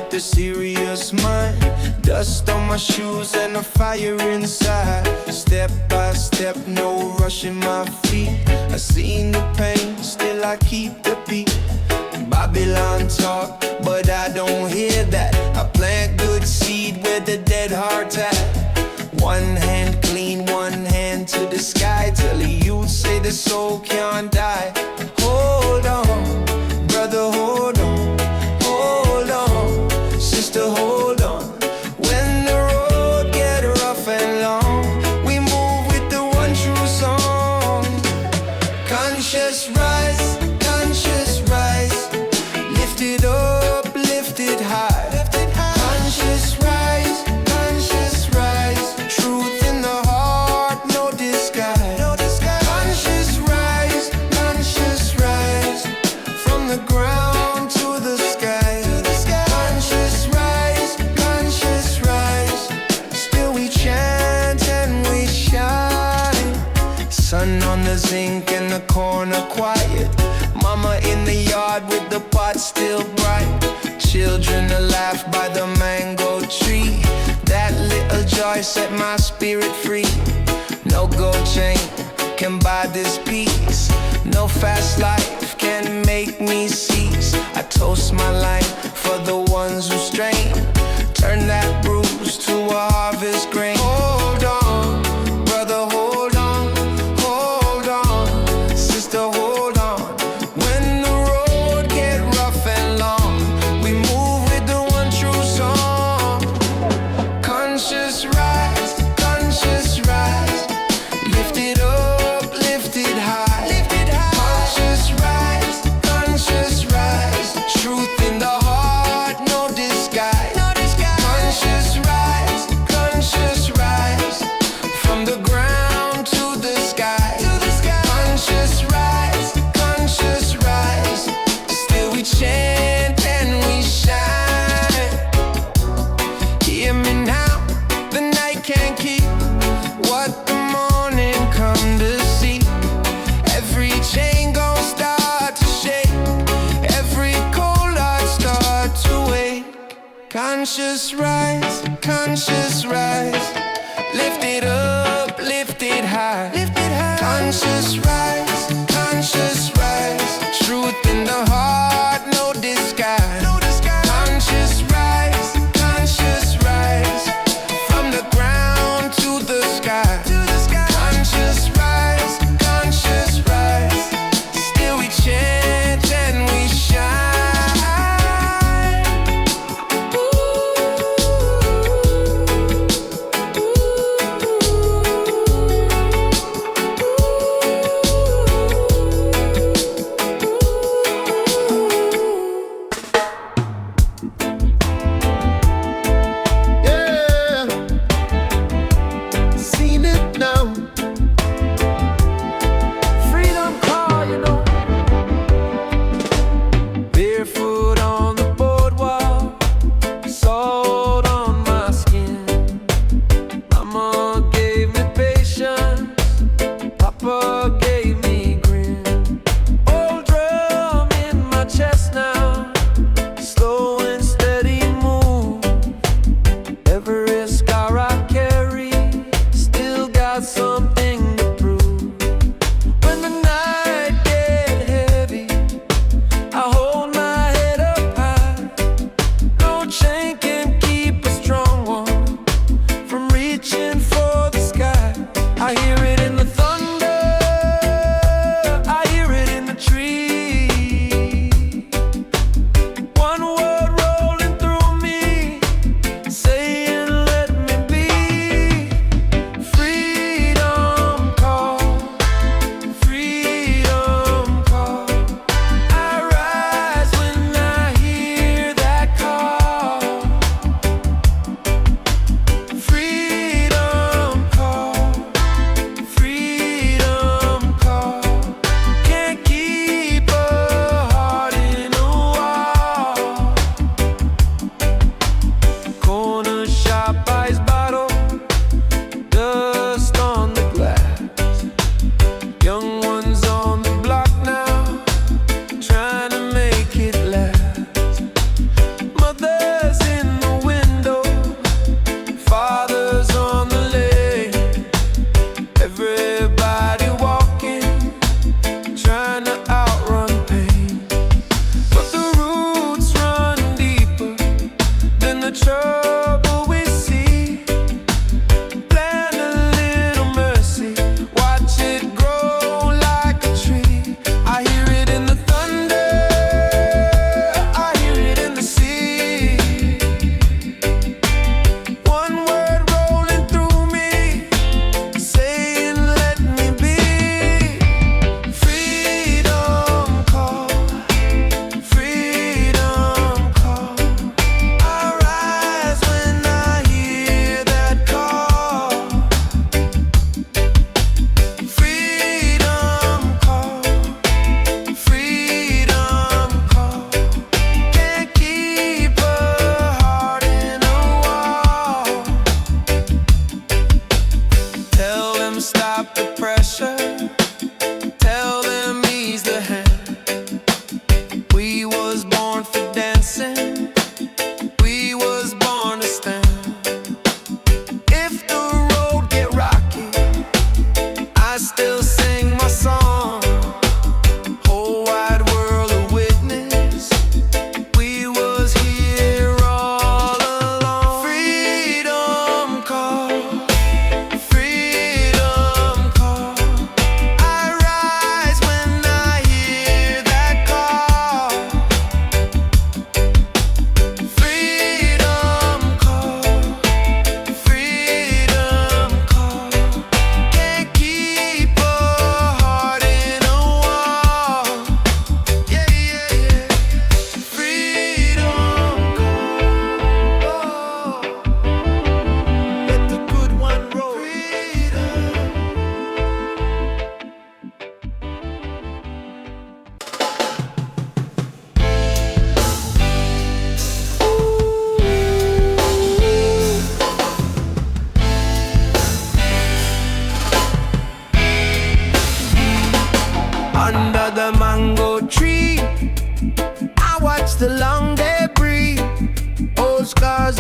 with a serious mind. Dust on my shoes and a fire inside. Step by step, no rushing my feet. I seen the pain, still I keep the beat. Babylon talk, but I don't hear that. I plant good seed where the dead heart's at. One hand clean, one hand to the sky. Till the youth say the soul can't die. Hold on, brother, hold on. Hold on, sister, hold on. When the road get rough and long, we move with the one true song. Conscious rise, conscious rise. Lift it up, lift it high. Conscious rise, conscious rise. Truth in the heart, no disguise. Conscious rise, from the ground to the sky. Conscious rise, still we chant and we shine. Sun on the zinc in the corner quiet. Mama in the yard with the pot still bright. Children a laugh by the mango tree. That little joy set my spirit free. No gold chain can buy this peace. No fast life can make me cease. I toast my life for the ones who strain. Turn that bruise to a harvest grain. Hold on, brother, hold on. Hold on, sister, hold on. When the road get rough and long, we move with the one true song. Conscious rise, lift it up, lift it high. Conscious rise, truth in the heart, no disguise. Conscious rise, from the ground to the sky. Conscious rise, still we chant and we shine. Hear me now, the night can't keep what the morning come to see. Every chain gon' start to shake. Every cold heart start to wake. Conscious rise, lift it up, lift it high. Conscious rise, truth in the heart, no disguise. Conscious rise, from the ground to the sky. Conscious rise, still we chant and we shine.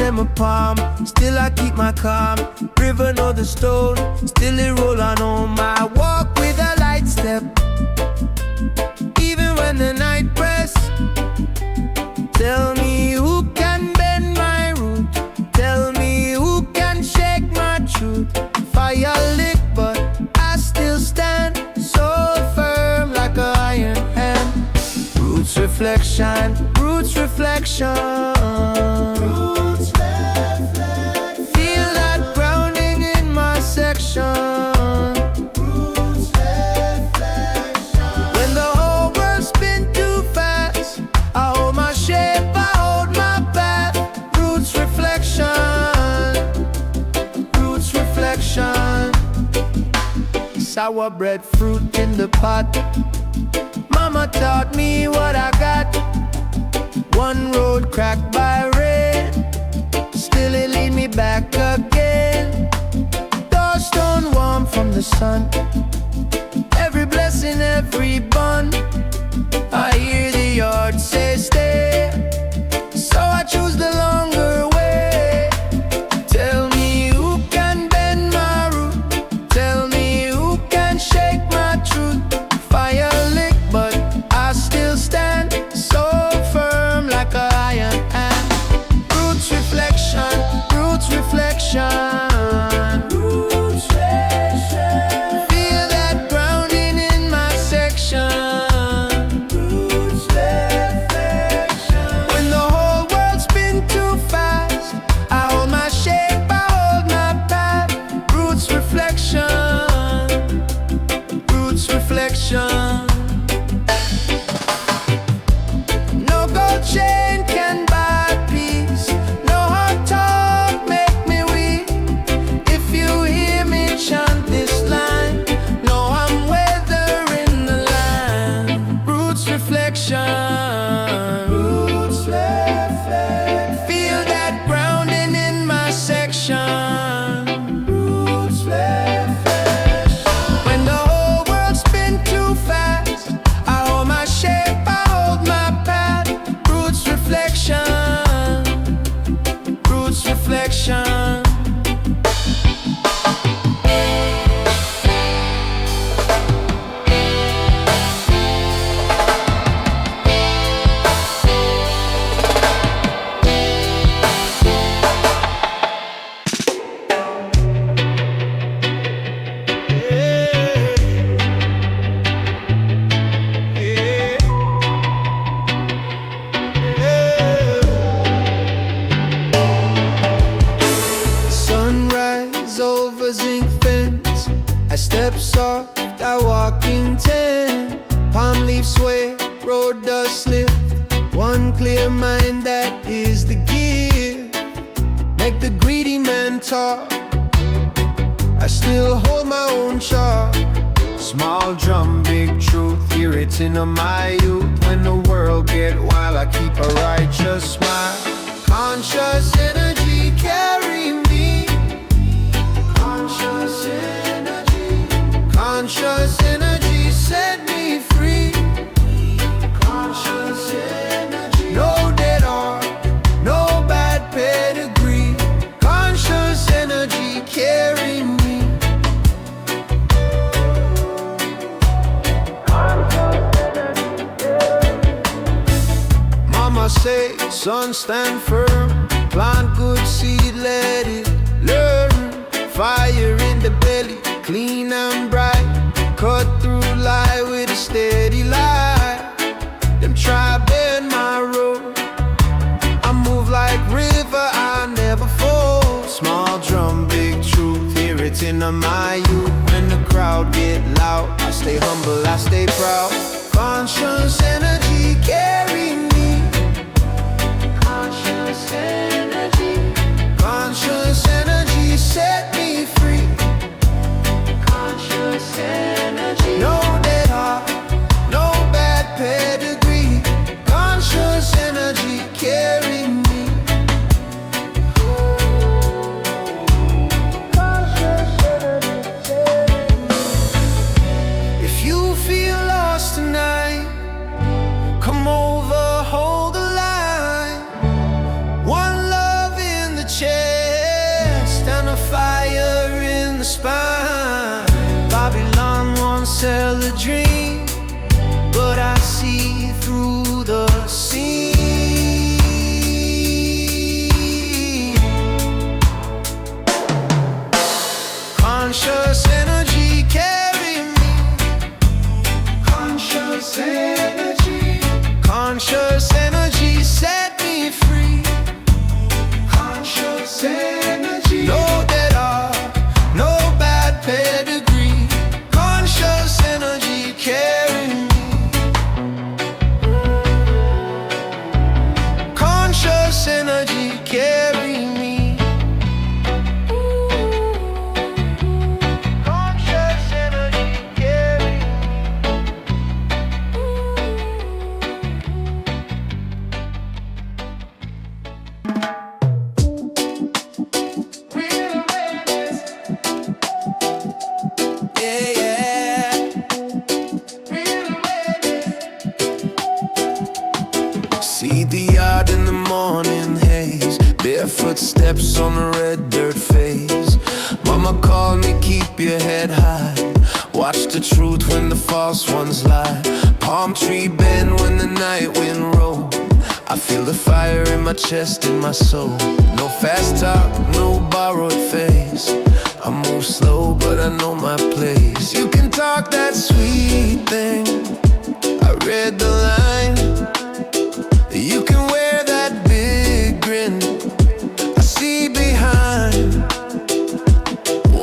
in my palm, still I keep my calm. River know the stone, still it roll on home. I walk with a light step, even when the night press. Tell me who can bend my route, tell me who can shake my truth. Fire lit but I still stand, so firm like an iron hand. Roots reflection, roots reflection. Roots reflection. Feel that grounding in my section. Roots reflection. When the whole world spin too fast, I hold my shape, I hold my path. Roots reflection. Roots reflection. Sour bread fruit in the pot. Mama taught me what I got. One road cracked by rain, still it lead me back again. Door stone warm from the sun, every blessing, every bun. I hear the yard say stay, so I choose the longer way. Tell me who can bend my route, tell me who can shake my truth. Fire lit but I still stand, so firm like a iron hand. Roots reflection, roots reflection. Roots reflection. Feel that grounding in my section. Roots reflection. When the whole world spin too fast, I hold my shape, I hold my path. Roots reflection, roots reflection. No gold chain can buy peace, no hard talk make me weak. If you hear me chant this line, know I'm weathering the line. Roots reflection, roots reflection. Feel that grounding in my section. Roots reflection. When the whole world spin too fast, I hold my shape, I hold my path. Roots reflection, roots reflection. Sunrise over zinc fence, I step soft, I walk intent. Palm leaves sway, road dust slip. One clear mind, that is the gift. Make the greedy man talk, I still hold my own chalk. Small drum, big truth, hear it in my youth. When the world get wild, I keep a righteous smile. Conscious energy carry me. Conscious energy, conscious energy set me free. Conscious energy, no dead heart, no bad pedigree. Conscious energy carry me. Mama say, son stand firm, plant good seed, let it learn. Fire in the belly, clean and bright. Cut through lie with a steady light. Them try bend my road, I move like river, I never fall. Small drum, big truth, hear it in my youth. When the crowd get loud, I stay humble, I stay proud. Conscious energy carry me. Conscious energy, conscious energy set me free. Conscious energy, no dead heart, no bad pedigree. Conscious energy carry me. Conscious energy carry me. If you feel lost tonight, spine. Babylon won't sell the dream, but I see through the scene. Conscious energy carry me. Conscious energy. Conscious energy set me free. Conscious energy. No dead art, no bad pedigree. Conscious energy carry me. Conscious energy carry me. Conscious energy carry me. See the yard in the morning haze, barefoot steps on the red dirt phase. Mama called me, keep your head high. Watch the truth when the false ones lie. Palm tree bend when the night wind roll. I feel the fire in my chest, in my soul. No fast talk, no borrowed face. I move slow, but I know my place. You can talk that sweet thing, I read the line. You can wear that big grin, I see behind.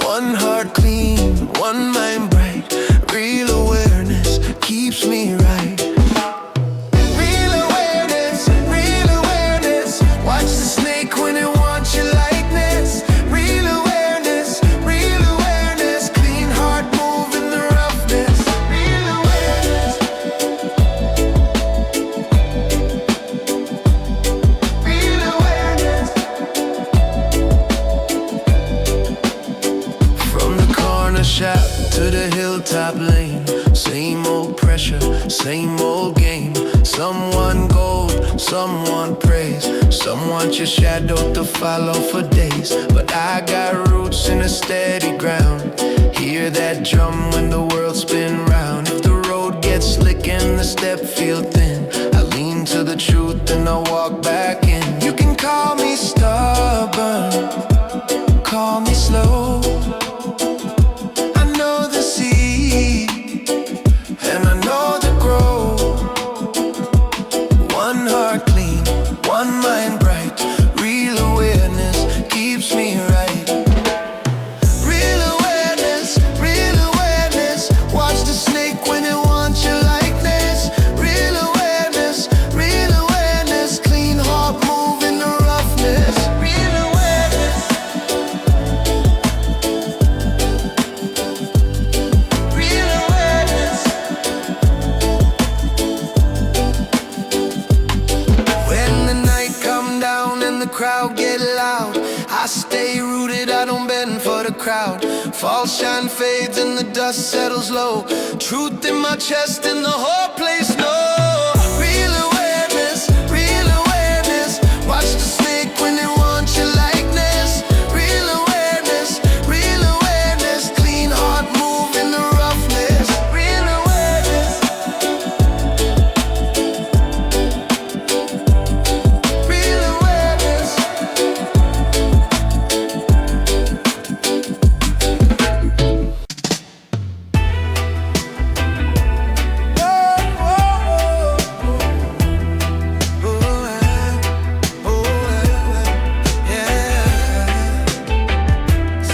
One heart clean, one mind bright. Real awareness keeps me right. Real awareness, watch the snake when it wants your likeness. Real awareness, clean heart moving the roughness. Real awareness. Real awareness. From the corner shop to the hilltop lane, same old pressure, same old game. Someone gold, someone praise. Some want your shadow to follow for days, but I got roots in a steady ground. Hear that drum when the world spin round. If the road gets slick and the step feel thin, I lean to the truth and I walk back in. You can call me stubborn, call me slow. I know the seed, and I know the growth. One heart clean, one mind bright. Real awareness keeps me right. Real awareness, watch the snake when it wants your likeness. Real awareness, clean heart moving the roughness. Real awareness. Real awareness. When the night come down and the crowd get loud, I stay rooted, I don't bend for the crowd. False shine fades and the dust settles low. Truth in my chest and the whole place knows. Real awareness, watch the snake when it wants your likeness. Real awareness, clean heart moving the roughness. Real awareness. Real awareness.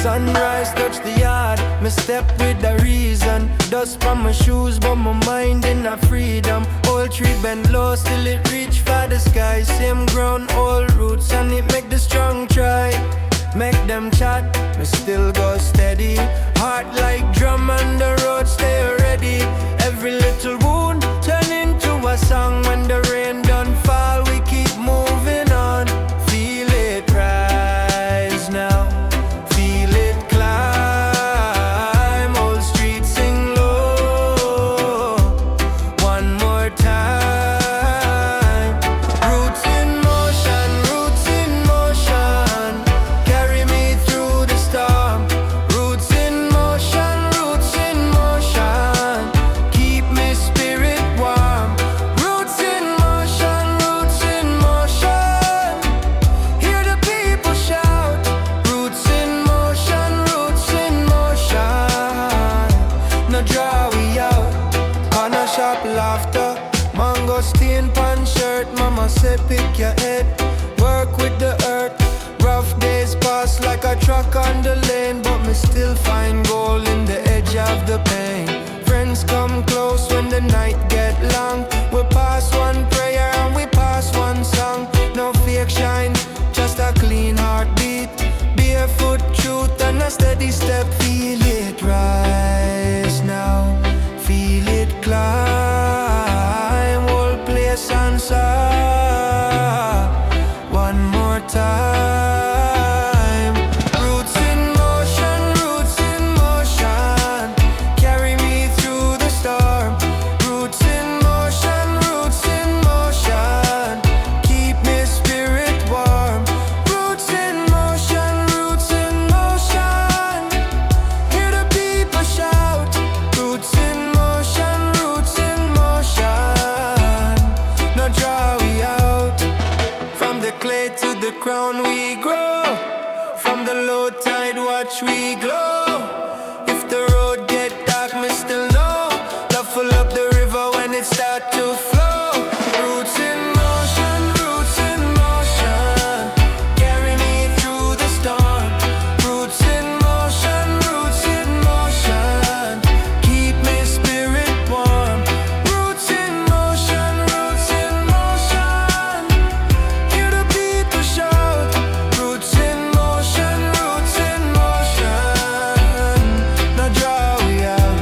Sunrise touch the yard, me step with a reason. Dust from my shoes, but my mind in a freedom. Old tree bend low, still it reach for the sky. Same ground, old roots, and it make the strong try. Make them chat, me still go steady. Heart like drum and the road stay ready. Every little wound turn into a song. When the rain done fall, we keep moving on. Feel it rise now, feel it climb. Old street sing low, one more time. Roots in motion, carry me through the storm. Roots in time. Roots in motion, roots in motion. Carry me through the storm. Roots in motion, roots in motion. Keep me spirit warm. Roots in motion, roots in motion. Hear the people shout. Roots in motion, roots in motion. No draw we out. From the clay to the crown we grow. From the low tide watch we glow. If the road get dark, me still know. Love full up the river when it start to flow. Roots in motion, roots in motion. Carry me through the storm. Roots in motion, roots in motion. Keep me spirit warm. Roots in motion, roots in motion. Hear the people shout. Roots in motion, roots in motion. No draw we out.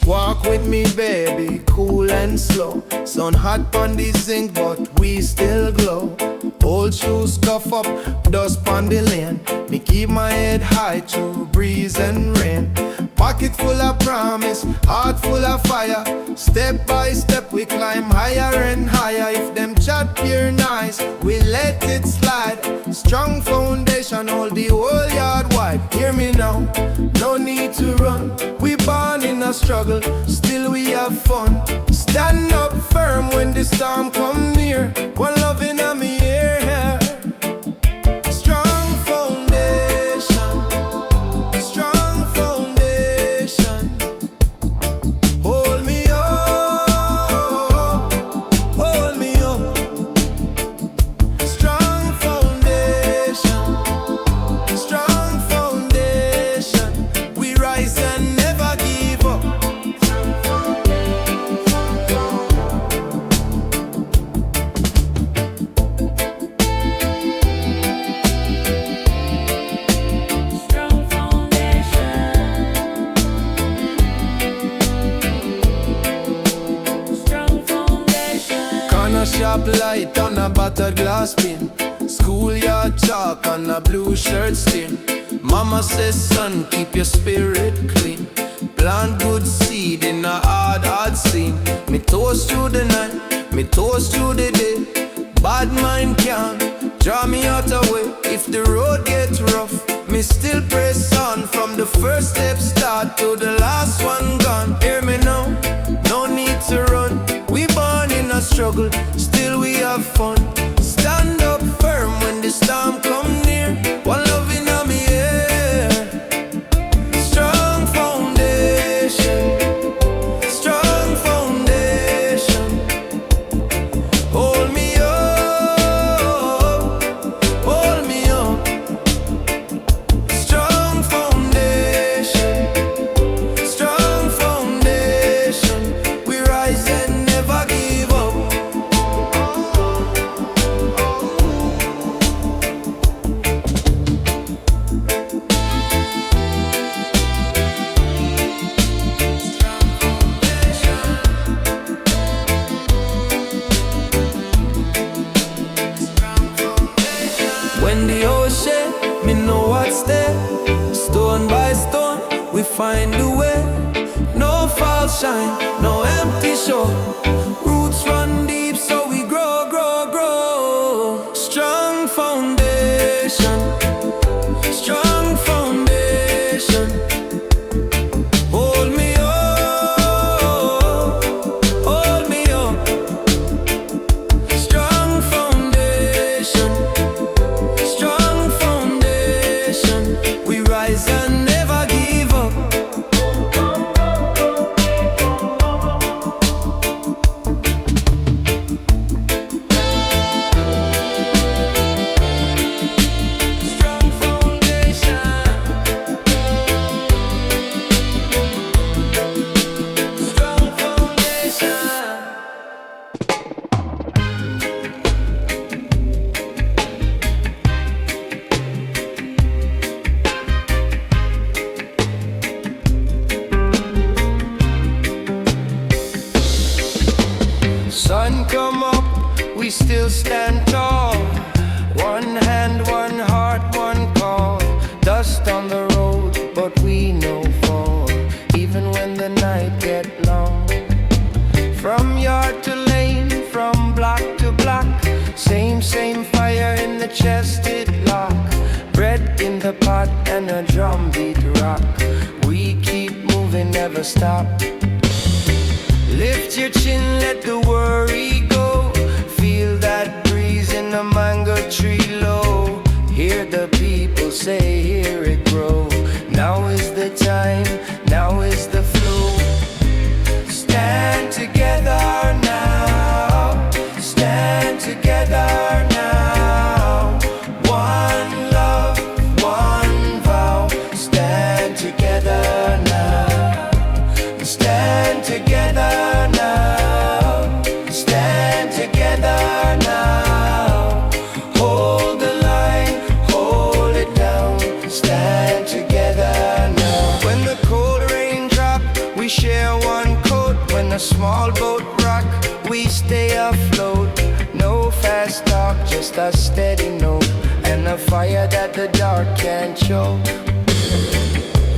Walk with me, baby, cool and slow. Sun hot on the zinc, but we still glow. Old shoes cuff up, dust on the lane. Me keep my head high through breeze and rain. Pocket full of promise, heart full of fire. Step by step we climb higher and higher. If them chat pure nice, we let it slide. Strong foundation, hold the whole yard wide. Hear me now, no need to run. We born in a struggle, still we have fun. Stand up firm when the storm come near. One love in a me ear. Strong foundation, strong foundation. Hold me up, hold me up. Strong foundation, strong foundation. We rise and never give up. Strong foundation. Strong foundation. Corner shop light on a battered glass bin. Schoolyard chalk on a blue shirt stain. Mama says, son, keep your spirit clean. Plant good seed in a hard scene. Me toast through the night, me toast through the day. Bad mind can't draw me out away. If the road gets rough, me still press on. From the first step start to the last one gone. Hear me now, no need to run. We born in a struggle, still we have fun. Stand up firm when the storm come near. One love in a me air. Strong foundation, strong foundation. Hold me up, hold me up. Strong foundation, strong foundation. We rise and never give up. When the ocean, me know what's there. Stone by stone, we find the way. No false shine, no empty show. Roots run deep, so we grow, grow, grow. Strong foundation, strong foundation. Hold me up, hold me up. Strong foundation, strong foundation. We rise and never give up. come up, we still stand tall. One hand, one heart, one call. Dust on the road, but we no fall. Even when the night get long. From yard to lane, from block to block. Same fire in the chest it lock. Bread in the pot and a drum beat rock. We keep moving, never stop. Lift your chin, let the worry go. Feel that breeze in the mango tree low. Hear the people say, hear it grow. Now is the time, now is the flow. Stand together now. Stand together now. One love, one vow. Stand together now. Stand together now. Stand together now. Hold the line, hold it down. Stand together now. When the cold rain drop, we share one coat. When a small boat rock, we stay afloat. No fast talk, just a steady note. And a fire that the dark can't choke.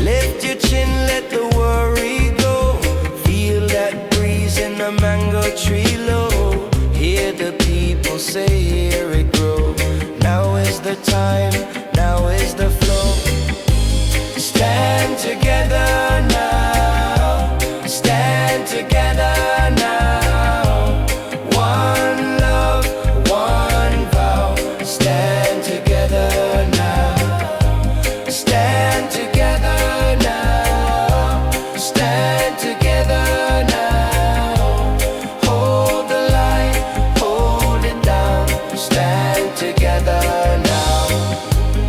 Lift your chin, let the worry go. Feel that breeze in the mango tree low. Hear the people say, hear it grow. Now is the time, now is the flow. Stand together now. Stand together now. One love, one vow. Stand together now. Stand together now. Stand together now. Hold the line, hold it down. Stand together now.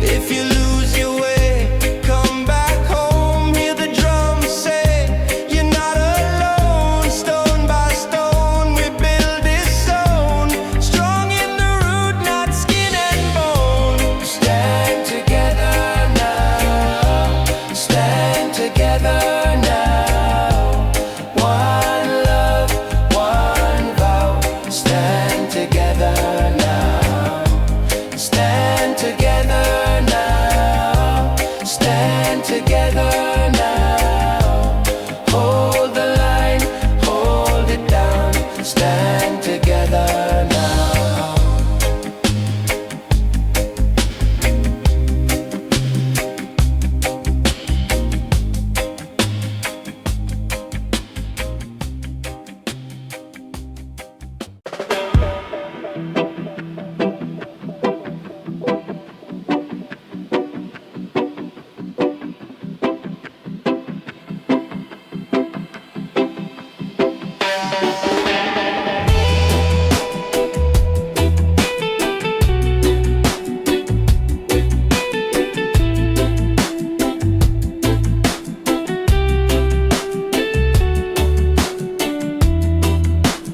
If you lose your way, come back home. Hear the drums say, you're not alone. Stone by stone, we build this zone. Strong in the root, not skin and bone. Stand together now. Stand together now. One love, one vow. Stand together now. Stand together now. Stand together now. Hold the line, hold it down. Stand together now.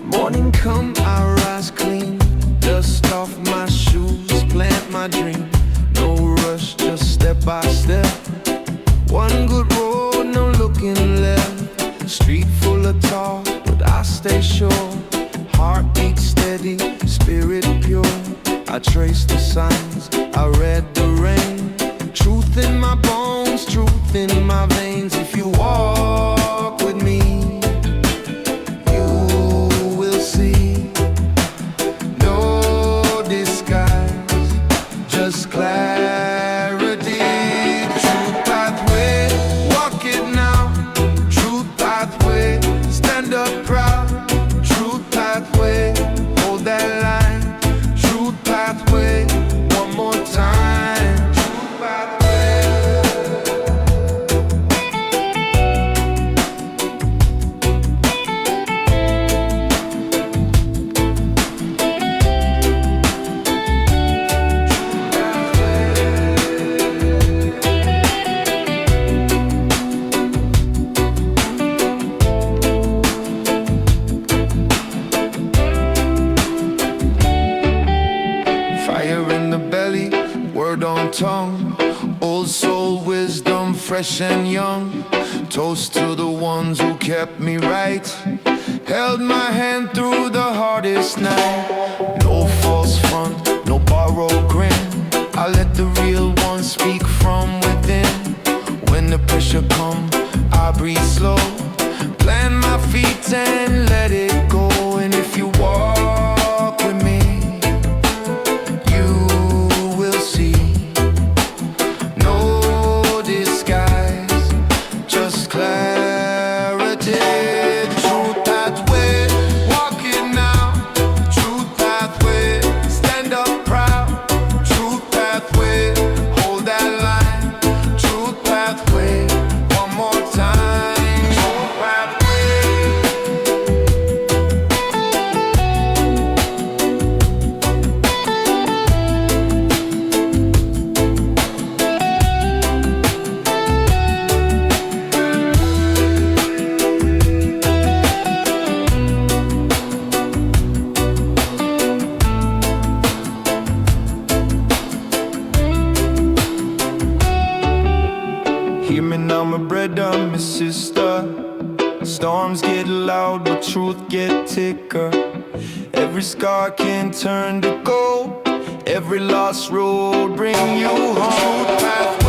Morning come, I rise clean. Dust off my shoes, plant my dream. No rush, just step by step. One good road, no looking left. Street full of talk, but I stay sure. Heartbeat steady, spirit pure. I trace the signs, I read the rain. Truth in my bones, truth in my veins. If you walk with me, you will see. No disguise, just clarity. Truth pathway, walk it now. Truth pathway, stand up proud. Truth pathway, hold that line. Truth pathway, one more time. Truth pathway. Fire in the belly, word on tongue. Old soul wisdom, fresh and young. Toast to the ones who kept me right. held my hand through the hardest night. No false front, no borrowed grin. I let the real one speak from within. When the pressure come, I breathe slow, plant my feet and let it go. And if you walk with me, you will see no disguise, just clarity. Truth that way, walking now. Truth that way, stand up proud. Truth that way, hold that line. Truth that way, one more time. Truth that way. Hear me now, my brother, my sister. Storms get loud, but truth get thicker. Every scar can turn to gold. Every lost road bring you home.